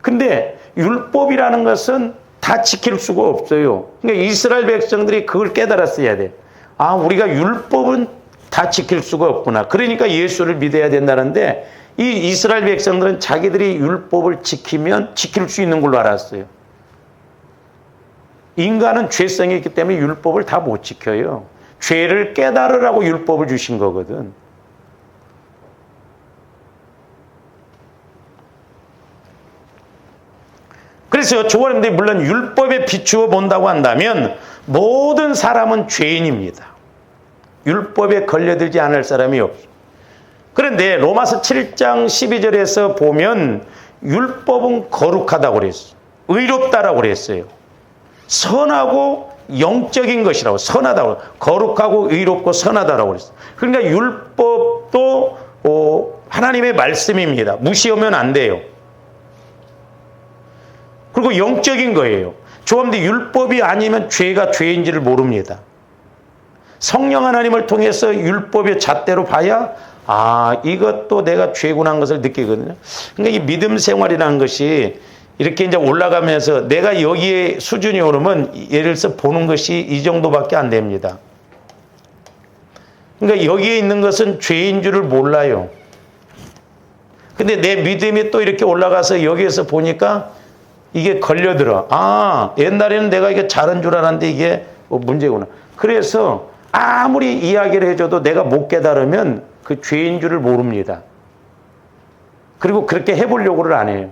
근데 율법이라는 것은 다 지킬 수가 없어요. 그러니까 이스라엘 백성들이 그걸 깨달았어야 돼. 아, 우리가 율법은 다 지킬 수가 없구나. 그러니까 예수를 믿어야 된다는데 이 이스라엘 백성들은 자기들이 율법을 지키면 지킬 수 있는 걸로 알았어요. 인간은 죄성이 있기 때문에 율법을 다 못 지켜요. 죄를 깨달으라고 율법을 주신 거거든. 그래서 조원님들이 물론 율법에 비추어 본다고 한다면 모든 사람은 죄인입니다. 율법에 걸려들지 않을 사람이 없어요. 그런데 로마서 7장 12절에서 보면 율법은 거룩하다고 그랬어요. 의롭다라고 그랬어요. 선하고 영적인 것이라고, 선하다고, 거룩하고 의롭고 선하다라고 그랬어요. 그러니까 율법도 하나님의 말씀입니다. 무시하면 안 돼요. 그리고 영적인 거예요. 조금도 율법이 아니면 죄가 죄인지를 모릅니다. 성령 하나님을 통해서 율법의 잣대로 봐야 이것도 내가 죄구나 한 것을 느끼거든요. 그러니까 이 믿음 생활이라는 것이 이렇게 이제 올라가면서 내가 여기에 수준이 오르면 예를 들어서 보는 것이 이 정도밖에 안 됩니다. 그러니까 여기에 있는 것은 죄인 줄을 몰라요. 근데 내 믿음이 또 이렇게 올라가서 여기에서 보니까 이게 걸려들어. 옛날에는 내가 이게 잘한 줄 알았는데 이게 문제구나. 그래서 아무리 이야기를 해줘도 내가 못 깨달으면 그 죄인 줄을 모릅니다. 그리고 그렇게 해보려고를 안 해요.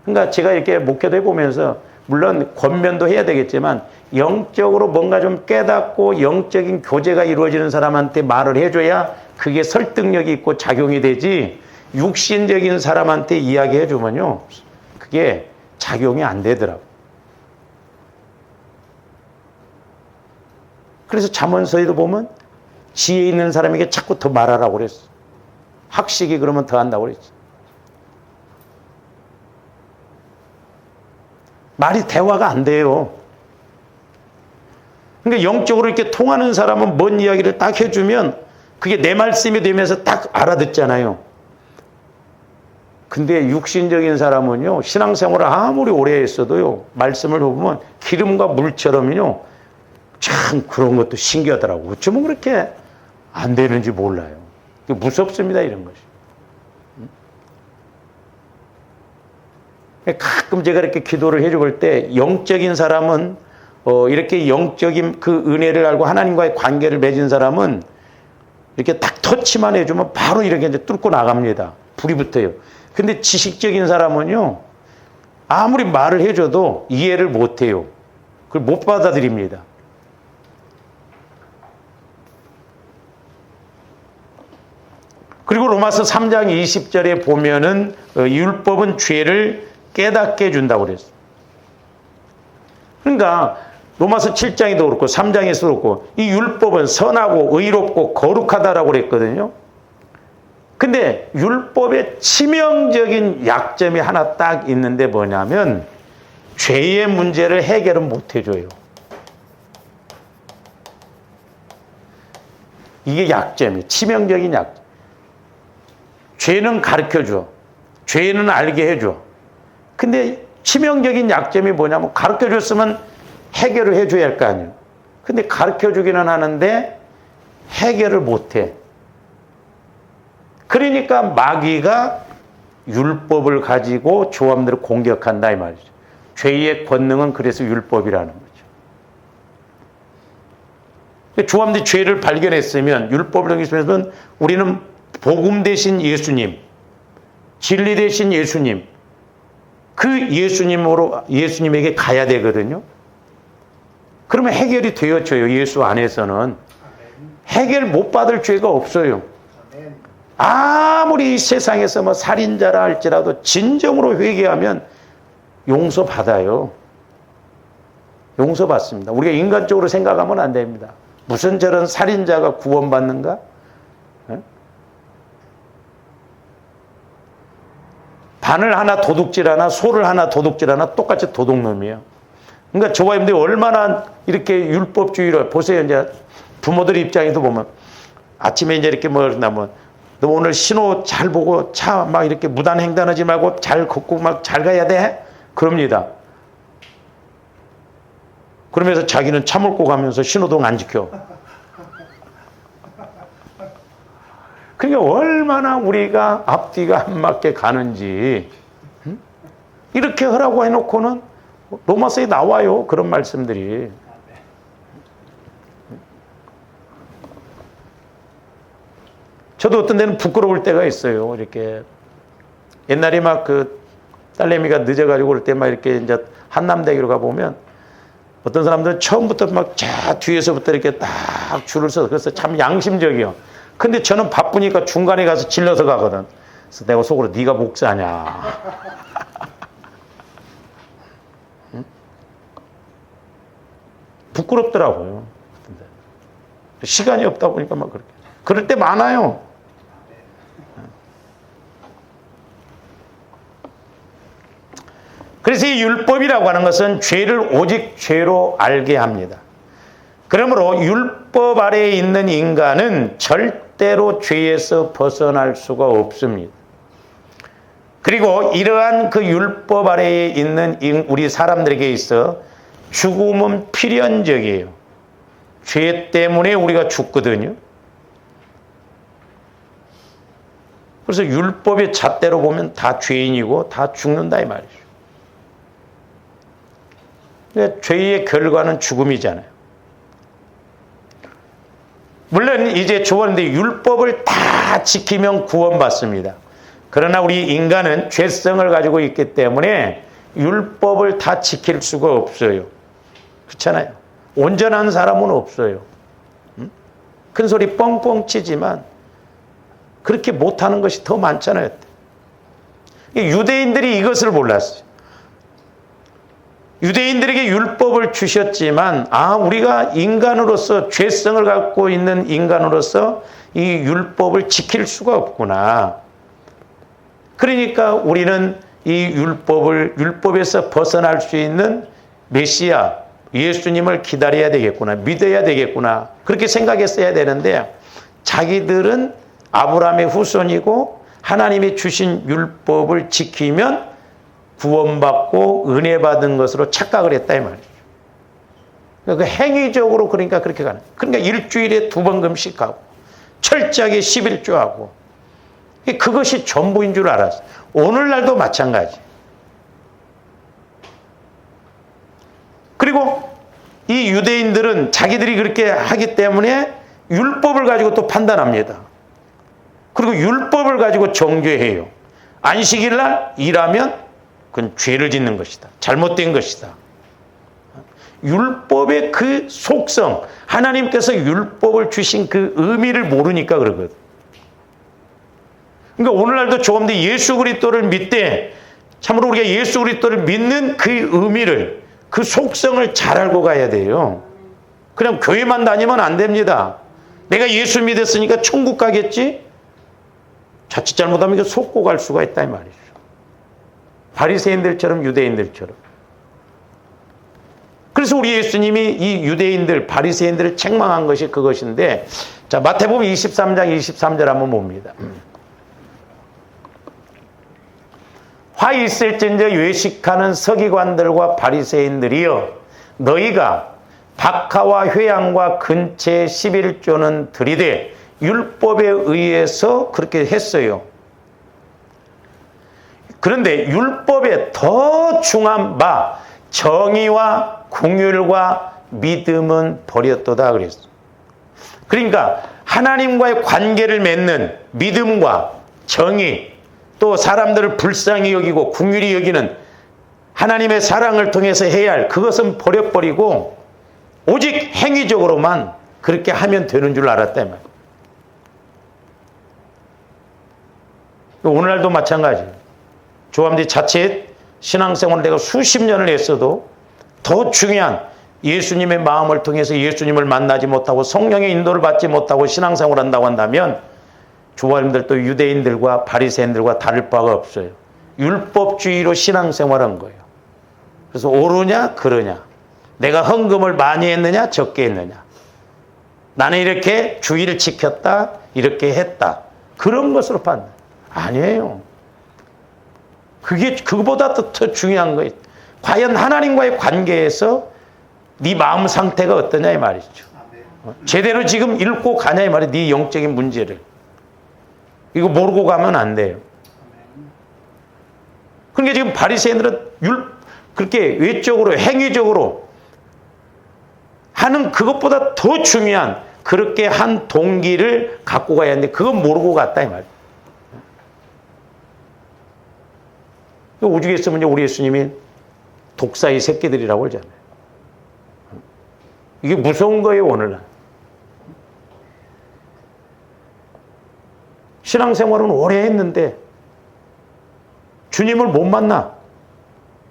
그러니까 제가 이렇게 목회도 해보면서 물론 권면도 해야 되겠지만 영적으로 뭔가 좀 깨닫고 영적인 교제가 이루어지는 사람한테 말을 해줘야 그게 설득력이 있고 작용이 되지, 육신적인 사람한테 이야기해주면요 그게 작용이 안 되더라고요. 그래서 잠언서에도 보면 지혜 있는 사람에게 자꾸 더 말하라고 그랬어. 학식이 그러면 더 한다고 그랬어. 말이 대화가 안 돼요. 그러니까 영적으로 이렇게 통하는 사람은 뭔 이야기를 딱 해주면 그게 내 말씀이 되면서 딱 알아듣잖아요. 근데 육신적인 사람은요, 신앙생활을 아무리 오래 했어도요, 말씀을 보면 기름과 물처럼요, 참 그런 것도 신기하더라고요. 어쩌면 그렇게 안 되는지 몰라요. 무섭습니다, 이런 것이. 가끔 제가 이렇게 기도를 해줄 때 영적인 사람은 이렇게 영적인 그 은혜를 알고 하나님과의 관계를 맺은 사람은 이렇게 딱 터치만 해주면 바로 이렇게 이제 뚫고 나갑니다. 불이 붙어요. 근데 지식적인 사람은요, 아무리 말을 해줘도 이해를 못 해요. 그걸 못 받아들입니다. 그리고 로마서 3장 20절에 보면은 율법은 죄를 깨닫게 해준다고 그랬어요. 그러니까 로마서 7장에도 그렇고 3장에서도 그렇고 이 율법은 선하고 의롭고 거룩하다라고 그랬거든요. 근데 율법의 치명적인 약점이 하나 딱 있는데 뭐냐면 죄의 문제를 해결은 못 해줘요. 이게 약점이에요. 치명적인 약점. 죄는 가르쳐줘. 죄는 알게 해줘. 근데 치명적인 약점이 뭐냐면 가르쳐줬으면 해결을 해줘야 할 거 아니에요. 근데 가르쳐주기는 하는데 해결을 못해. 그러니까 마귀가 율법을 가지고 조함들을 공격한다 이 말이죠. 죄의 권능은 그래서 율법이라는 거죠. 조함들이 죄를 발견했으면 율법을 정했으면 우리는 복음 대신 예수님, 진리 대신 예수님, 그 예수님에게 가야 되거든요. 그러면 해결이 되어져요. 예수 안에서는. 해결 못 받을 죄가 없어요. 아무리 이 세상에서 뭐 살인자라 할지라도 진정으로 회개하면 용서받아요. 용서받습니다. 우리가 인간적으로 생각하면 안 됩니다. 무슨 저런 살인자가 구원받는가? 바늘 하나 도둑질 하나 소를 하나 도둑질 하나 똑같이 도둑놈이에요. 그러니까 저와 여러분들이 얼마나 이렇게 율법주의를 보세요. 이제 부모들 입장에서 보면 아침에 이제 이렇게 뭐 그러냐면 너 오늘 신호 잘 보고 차 막 이렇게 무단 횡단하지 말고 잘 걷고 막 잘 가야 돼? 그럽니다. 그러면서 자기는 차 몰고 가면서 신호등 안 지켜. 그러니까 얼마나 우리가 앞뒤가 안 맞게 가는지 이렇게 하라고 해놓고는 로마서에 나와요. 그런 말씀들이. 저도 어떤 데는 부끄러울 때가 있어요. 이렇게 옛날에 막 그 딸내미가 늦어가지고 그럴 때 막 이렇게 이제 한남대교로 가보면 어떤 사람들은 처음부터 막 자 뒤에서부터 이렇게 딱 줄을 서서 그래서 참 양심적이요. 근데 저는 바쁘니까 중간에 가서 질러서 가거든. 그래서 내가 속으로 네가 목사냐. 응? 부끄럽더라고요. 시간이 없다 보니까 막 그렇게. 그럴 때 많아요. 그래서 이 율법이라고 하는 것은 죄를 오직 죄로 알게 합니다. 그러므로 율법 아래에 있는 인간은 절대로 죄에서 벗어날 수가 없습니다. 그리고 이러한 그 율법 아래에 있는 우리 사람들에게 있어 죽음은 필연적이에요. 죄 때문에 우리가 죽거든요. 그래서 율법의 잣대로 보면 다 죄인이고 다 죽는다 이 말이죠. 죄의 결과는 죽음이잖아요. 물론 이제 조언인데 율법을 다 지키면 구원받습니다. 그러나 우리 인간은 죄성을 가지고 있기 때문에 율법을 다 지킬 수가 없어요. 그렇잖아요. 온전한 사람은 없어요. 큰 소리 뻥뻥 치지만 그렇게 못하는 것이 더 많잖아요. 유대인들이 이것을 몰랐어요. 유대인들에게 율법을 주셨지만 우리가 인간으로서 죄성을 갖고 있는 인간으로서 이 율법을 지킬 수가 없구나. 그러니까 우리는 이 율법에서 벗어날 수 있는 메시아 예수님을 기다려야 되겠구나. 믿어야 되겠구나. 그렇게 생각했어야 되는데 자기들은 아브라함의 후손이고 하나님이 주신 율법을 지키면 구원받고 은혜 받은 것으로 착각을 했다 이 말이죠. 그러니까 행위적으로 그러니까 그렇게 가는. 그러니까 일주일에 2번 금식하고 철저하게 11조하고 그것이 전부인 줄 알았어요. 오늘날도 마찬가지. 그리고 이 유대인들은 자기들이 그렇게 하기 때문에 율법을 가지고 또 판단합니다. 그리고 율법을 가지고 정죄해요. 안식일 날 일하면 그건 죄를 짓는 것이다. 잘못된 것이다. 율법의 그 속성, 하나님께서 율법을 주신 그 의미를 모르니까 그러거든. 그러니까 오늘날도 조금 더 예수 그리스도를 믿되 참으로 우리가 예수 그리스도를 믿는 그 의미를, 그 속성을 잘 알고 가야 돼요. 그냥 교회만 다니면 안 됩니다. 내가 예수 믿었으니까 천국 가겠지? 자칫 잘못하면 이거 속고 갈 수가 있다 이 말이죠. 바리새인들처럼 유대인들처럼. 그래서 우리 예수님이 이 유대인들, 바리새인들을 책망한 것이 그것인데, 자, 마태복음 23장 23절 한번 봅니다. 화 있을진저 외식하는 서기관들과 바리새인들이여, 너희가 박하와 회양과 근체의 11조는 들이되 율법에 의해서 그렇게 했어요. 그런데 율법에 더 중한 바 정의와 긍휼과 믿음은 버렸도다 그랬어. 그러니까 하나님과의 관계를 맺는 믿음과 정의, 또 사람들을 불쌍히 여기고 긍휼히 여기는 하나님의 사랑을 통해서 해야 할 그것은 버려버리고 오직 행위적으로만 그렇게 하면 되는 줄 알았다 말이야. 오늘날도 마찬가지예요. 조합들이 자칫 신앙생활을 내가 수십 년을 했어도 더 중요한 예수님의 마음을 통해서 예수님을 만나지 못하고 성령의 인도를 받지 못하고 신앙생활을 한다고 한다면 조합님들도 유대인들과 바리새인들과 다를 바가 없어요. 율법주의로 신앙생활한 거예요. 그래서 옳으냐 그러냐, 내가 헌금을 많이 했느냐 적게 했느냐, 나는 이렇게 주의를 지켰다 이렇게 했다, 그런 것으로 판단. 아니에요. 그게 그거보다 더 중요한 거예요. 과연 하나님과의 관계에서 네 마음 상태가 어떠냐 이 말이죠. 제대로 지금 읽고 가냐 이 말이에요. 네 영적인 문제를. 이거 모르고 가면 안 돼요. 그러니까 지금 바리새인들은 그렇게 외적으로 행위적으로 하는 그것보다 더 중요한 그렇게 한 동기를 갖고 가야 하는데 그건 모르고 갔다 이 말이에요. 오죽 했으면 우리 예수님이 독사의 새끼들이라고 하잖아요. 이게 무서운 거예요, 오늘날. 신앙생활은 오래 했는데 주님을 못 만나.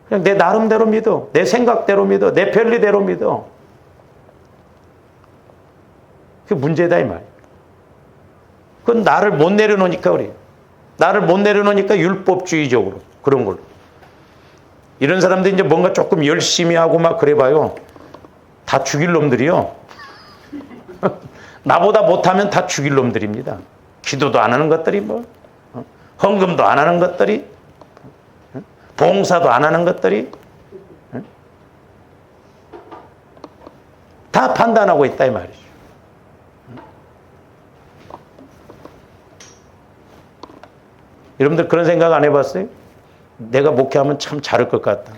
그냥 내 나름대로 믿어. 내 생각대로 믿어. 내 편리대로 믿어. 그게 문제다 이 말이에요. 그건 나를 못 내려놓으니까 그래요. 나를 못 내려놓으니까 율법주의적으로 그런 걸로. 이런 사람들이 이제 뭔가 조금 열심히 하고 막 그래봐요. 다 죽일 놈들이요. 나보다 못하면 다 죽일 놈들입니다. 기도도 안 하는 것들이 뭐, 헌금도 안 하는 것들이, 봉사도 안 하는 것들이, 다 판단하고 있다 이 말이죠. 여러분들 그런 생각 안 해봤어요? 내가 목회하면 참 잘할 것 같다.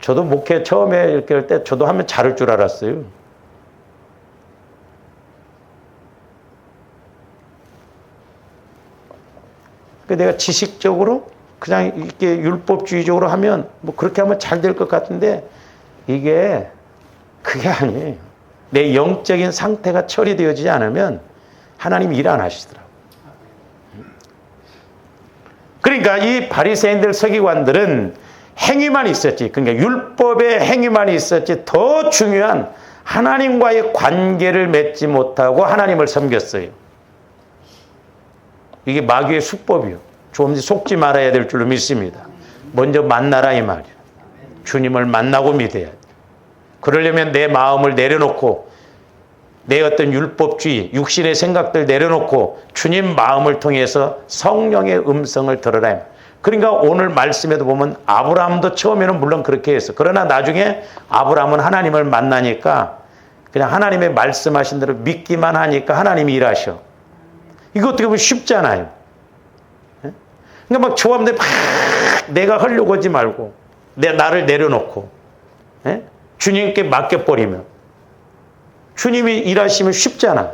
저도 목회 처음에 이렇게 할 때 저도 하면 잘할 줄 알았어요. 내가 지식적으로 그냥 이렇게 율법주의적으로 하면 뭐 그렇게 하면 잘 될 것 같은데 이게 그게 아니에요. 내 영적인 상태가 처리되어지지 않으면 하나님 일 안 하시더라고요. 그러니까 이 바리새인들 서기관들은 행위만 있었지, 그러니까 율법의 행위만 있었지 더 중요한 하나님과의 관계를 맺지 못하고 하나님을 섬겼어요. 이게 마귀의 수법이요. 조금 속지 말아야 될 줄로 믿습니다. 먼저 만나라 이 말이에요. 주님을 만나고 믿어야 돼. 그러려면 내 마음을 내려놓고 내 어떤 율법주의, 육신의 생각들 내려놓고 주님 마음을 통해서 성령의 음성을 들으라. 그러니까 오늘 말씀에도 보면 아브라함도 처음에는 물론 그렇게 했어. 그러나 나중에 아브라함은 하나님을 만나니까 그냥 하나님의 말씀하신 대로 믿기만 하니까 하나님이 일하셔. 이거 어떻게 보면 쉽잖아요. 그러니까 막 좋아하는데 막 내가 하려고 하지 말고 나를 내려놓고 주님께 맡겨버리면 주님이 일하시면 쉽잖아.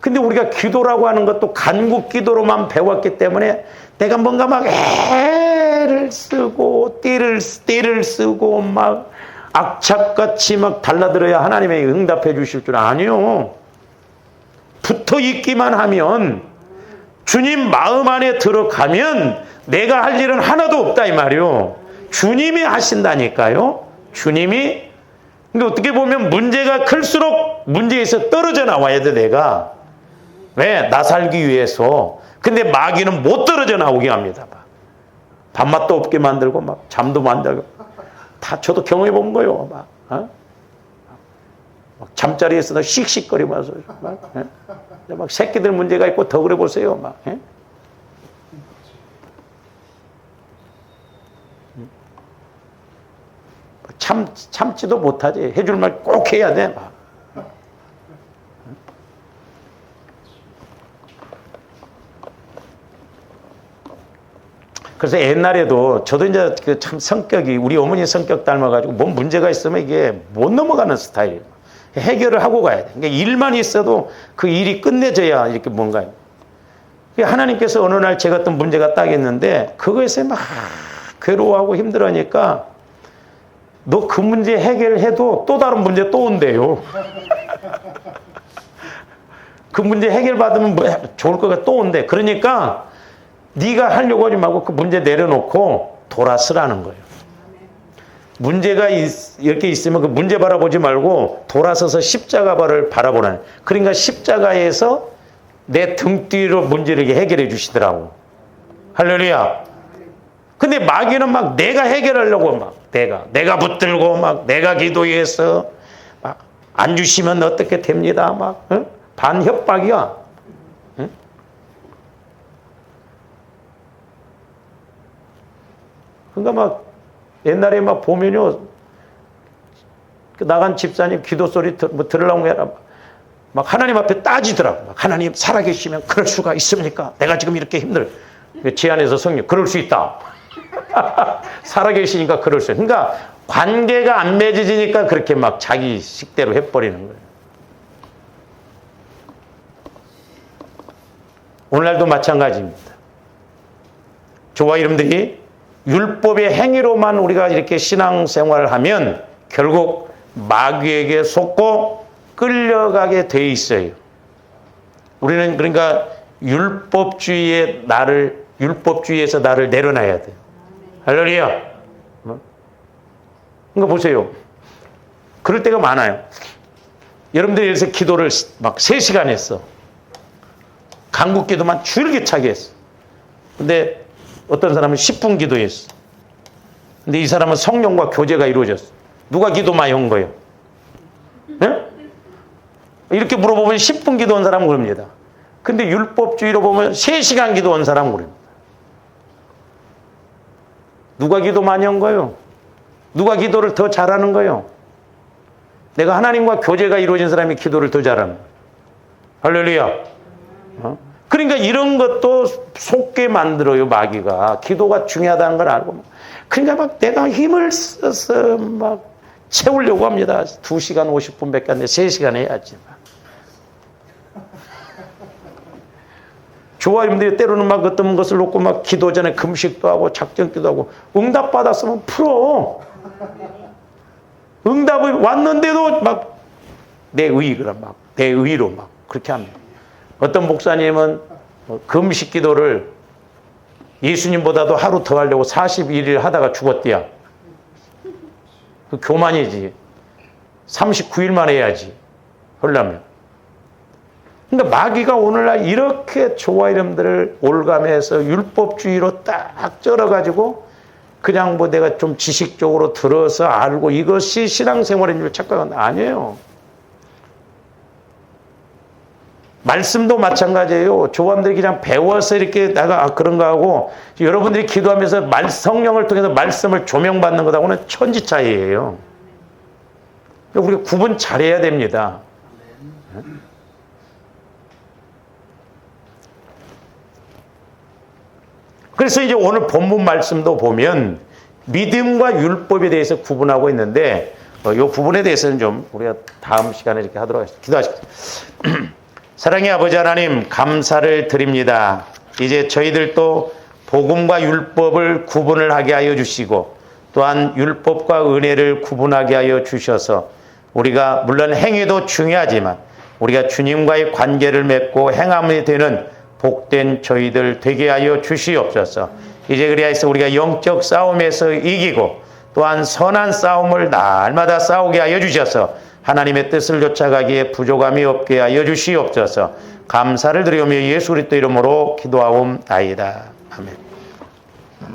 근데 우리가 기도라고 하는 것도 간구 기도로만 배웠기 때문에 내가 뭔가 막 애를 쓰고 띠를 쓰고 막 악착같이 막 달라들어야 하나님의 응답해 주실 줄 아니요. 붙어 있기만 하면 주님 마음 안에 들어가면 내가 할 일은 하나도 없다 이 말이요. 주님이 하신다니까요. 주님이. 근데 어떻게 보면 문제가 클수록 문제에서 떨어져 나와야 돼 내가. 왜? 나 살기 위해서. 근데 마귀는 못 떨어져 나오게 합니다. 밥맛도 없게 만들고 막 잠도 만들고 다 저도 경험해 본 거예요. 막 잠자리에서 씩씩거리면서 막 새끼들 문제가 있고 더 그래 보세요. 막. 참지도 못하지. 해줄 말 꼭 해야 돼. 막. 그래서 옛날에도 저도 이제 그 참 성격이 우리 어머니 성격 닮아가지고 뭔 문제가 있으면 이게 못 넘어가는 스타일이에요. 해결을 하고 가야 돼. 그러니까 일만 있어도 그 일이 끝내져야 이렇게 뭔가. 하나님께서 어느 날 제가 어떤 문제가 딱 있는데 그거에서 막 괴로워하고 힘들어하니까 너 그 문제 해결해도 또 다른 문제 또 온대요. 그 문제 해결받으면 뭐 좋을 거가 또 온대. 그러니까 네가 하려고 하지 말고 그 문제 내려놓고 돌아서라는 거예요. 문제가 이렇게 있으면 그 문제 바라보지 말고 돌아서서 십자가를 바라보라는. 그러니까 십자가에서 내 등 뒤로 문제를 해결해 주시더라고. 할렐루야. 근데 마귀는 막 내가 해결하려고 막 내가 붙들고 막 내가 기도해서 막 안 주시면 어떻게 됩니다. 막 반협박이야. 응? 그러니까 막 옛날에 막 보면요 나간 집사님 기도 소리 들으려고 해라. 막 하나님 앞에 따지더라고. 막 하나님 살아계시면 그럴 수가 있습니까? 내가 지금 이렇게 힘들. 제 안에서 성령 그럴 수 있다. 살아계시니까 그럴 수 있다. 그러니까 관계가 안 맺어지니까 그렇게 막 자기 식대로 해버리는 거예요. 오늘날도 마찬가지입니다. 저와 여러분들이 율법의 행위로만 우리가 이렇게 신앙생활을 하면 결국 마귀에게 속고 끌려가게 돼 있어요. 우리는 그러니까 율법주의에서 나를 내려놔야 돼요. 할렐루야. 그러니까 보세요. 그럴 때가 많아요. 여러분들이 여기서 기도를 막 3시간 했어. 간국 기도만 줄기차게 했어. 근데 어떤 사람은 10분 기도했어. 근데 이 사람은 성령과 교제가 이루어졌어. 누가 기도 많이 한 거예요? 네? 이렇게 물어보면 10분 기도한 사람은 그럽니다. 근데 율법주의로 보면 3시간 기도한 사람은 그럽니다. 누가 기도 많이 한 거예요? 누가 기도를 더 잘하는 거예요? 내가 하나님과 교제가 이루어진 사람이 기도를 더 잘하는 거예요. 할렐루야. 그러니까 이런 것도 속게 만들어요, 마귀가. 기도가 중요하다는 걸 알고. 그러니까 막 내가 힘을 써서 막 채우려고 합니다. 2시간 50분밖에 안 돼. 3시간 해야지. 조아님들이 때로는 막 어떤 것을 놓고 막 기도 전에 금식도 하고 작전기도 하고 응답받았으면 풀어. 응답이 왔는데도 막 내 의로 막 그렇게 합니다. 어떤 목사님은 금식 기도를 예수님보다도 하루 더 하려고 41일 하다가 죽었대야. 그 교만이지. 39일만 해야지. 하려면. 그러니까 마귀가 오늘날 이렇게 저와 여러분들을 올감해서 율법주의로 딱 쩔어가지고 그냥 뭐 내가 좀 지식적으로 들어서 알고 이것이 신앙생활인 줄 착각은 아니에요. 말씀도 마찬가지예요. 조감들이 그냥 배워서 이렇게 내가 그런가 하고 여러분들이 기도하면서 성령을 통해서 말씀을 조명받는 것하고는 천지 차이예요. 우리가 구분 잘해야 됩니다. 그래서 이제 오늘 본문 말씀도 보면 믿음과 율법에 대해서 구분하고 있는데 이 부분에 대해서는 좀 우리가 다음 시간에 이렇게 하도록 하겠습니다. 기도하십시오. 사랑의 아버지 하나님 감사를 드립니다. 이제 저희들도 복음과 율법을 구분을 하게 하여 주시고 또한 율법과 은혜를 구분하게 하여 주셔서 우리가 물론 행위도 중요하지만 우리가 주님과의 관계를 맺고 행함이 되는 복된 저희들 되게 하여 주시옵소서. 이제 그리하여서 우리가 영적 싸움에서 이기고 또한 선한 싸움을 날마다 싸우게 하여 주셔서 하나님의 뜻을 쫓아가기에 부족함이 없게 하여 주시옵소서. 감사를 드리오며 예수 그리스도 이름으로 기도하옵나이다. 아멘.